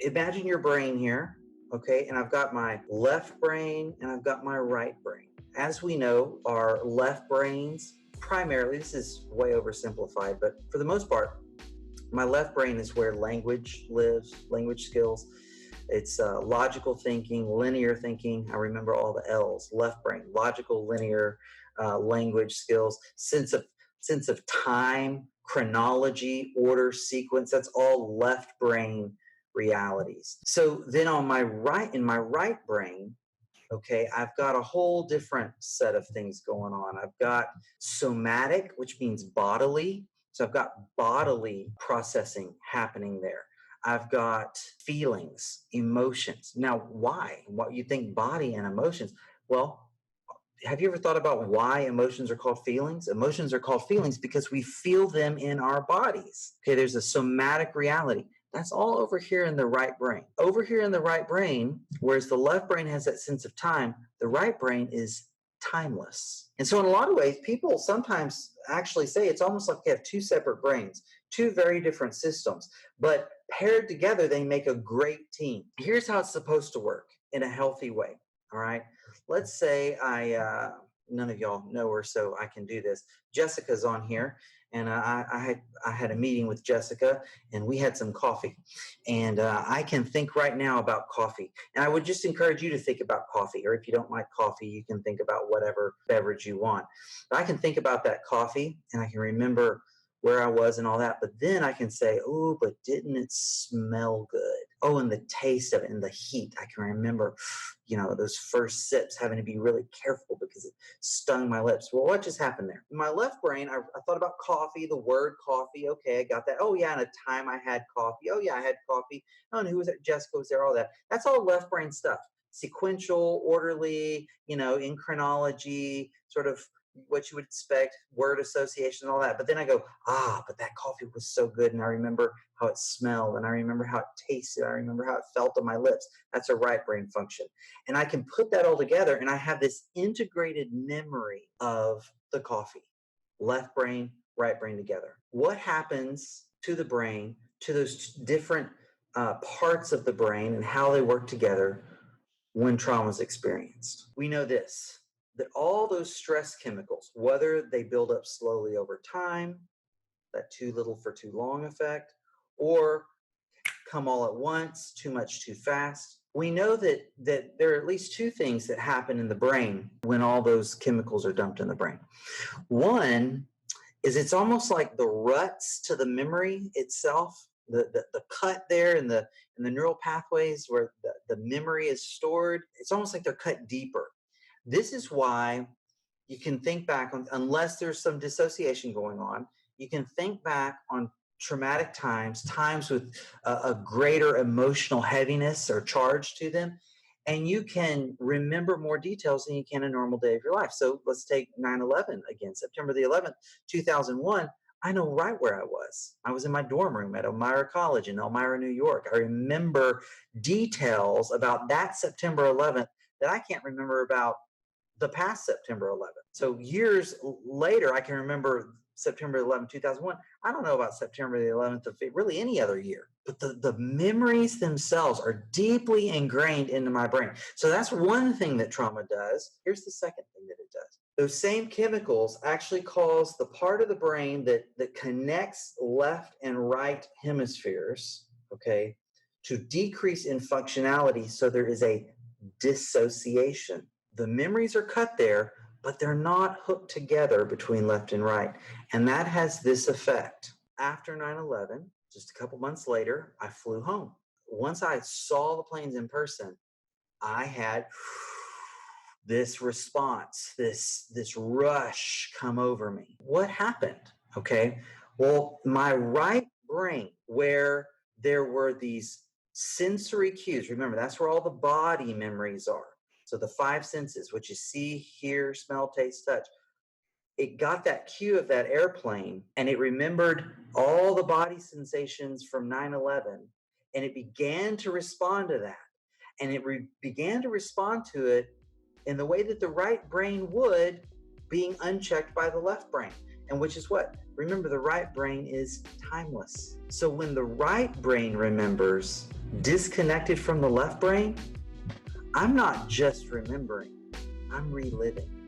imagine your brain here, okay? And I've got my left brain and I've got my right brain. As we know, our left brains, primarily, this is way oversimplified, but for the most part, my left brain is where language lives, language skills. It's logical thinking, linear thinking. I remember all the L's. Left brain, logical, linear, language skills, sense of time, chronology, order, sequence. That's all left brain realities. So then on my right, in my right brain, okay, I've got a whole different set of things going on. I've got somatic, which means bodily. So I've got bodily processing happening there. I've got feelings, emotions. Now, why? What you think body and emotions? Well, have you ever thought about why emotions are called feelings? Emotions are called feelings because we feel them in our bodies. Okay, there's a somatic reality. That's all over here in the right brain. Over here in the right brain, whereas the left brain has that sense of time, the right brain is timeless. And so in a lot of ways, people sometimes actually say it's almost like they have two separate brains, two very different systems, but paired together, they make a great team. Here's how it's supposed to work in a healthy way. All right. Let's say none of y'all know her, so I can do this. Jessica's on here, and I had a meeting with Jessica, and we had some coffee, and I can think right now about coffee, and I would just encourage you to think about coffee, or if you don't like coffee, you can think about whatever beverage you want. But I can think about that coffee, and I can remember where I was and all that, but then I can say, oh, but didn't it smell good? Oh, and the taste of it and the heat. I can remember, those first sips having to be really careful because it stung my lips. Well, what just happened there? In my left brain, I thought about coffee, the word coffee. Okay, I got that. Oh, yeah, and a time I had coffee. Oh, yeah, I had coffee. Oh, and who was there? Jessica was there, all that. That's all left brain stuff. Sequential, orderly, in chronology, sort of what you would expect, word association, all that. But then I go, but that coffee was so good. And I remember how it smelled, and I remember how it tasted. I remember how it felt on my lips. That's a right brain function. And I can put that all together, and I have this integrated memory of the coffee, left brain, right brain together. What happens to the brain, to those different parts of the brain and how they work together when trauma is experienced? We know this, that all those stress chemicals, whether they build up slowly over time, that too little for too long effect, or come all at once, too much too fast, we know that there are at least two things that happen in the brain when all those chemicals are dumped in the brain. One is it's almost like the ruts to the memory itself, the cut there in the neural pathways where the memory is stored. It's almost like they're cut deeper. This is why you can think back on, unless there's some dissociation going on, you can think back on traumatic times with a greater emotional heaviness or charge to them, and you can remember more details than you can a normal day of your life. So let's take 9/11 again, September the 11th, 2001. I know right where I was. I was in my dorm room at Elmira College in Elmira, New York. I remember details about that September 11th that I can't remember about the past September 11th. So years later, I can remember September 11th, 2001. I don't know about September the 11th of really any other year, but the memories themselves are deeply ingrained into my brain. So that's one thing that trauma does. Here's the second thing that it does. Those same chemicals actually cause the part of the brain that connects left and right hemispheres, okay, to decrease in functionality. So there is a dissociation. The memories are cut there, but they're not hooked together between left and right. And that has this effect. After 9/11, just a couple months later, I flew home. Once I saw the planes in person, I had this response, this rush come over me. What happened? Okay. Well, my right brain, where there were these sensory cues, remember, that's where all the body memories are. So the five senses, which is see, hear, smell, taste, touch. It got that cue of that airplane, and it remembered all the body sensations from 9/11, and it began to respond to that. And it began to respond to it in the way that the right brain would, being unchecked by the left brain. And which is what? Remember, the right brain is timeless. So when the right brain remembers disconnected from the left brain, I'm not just remembering, I'm reliving.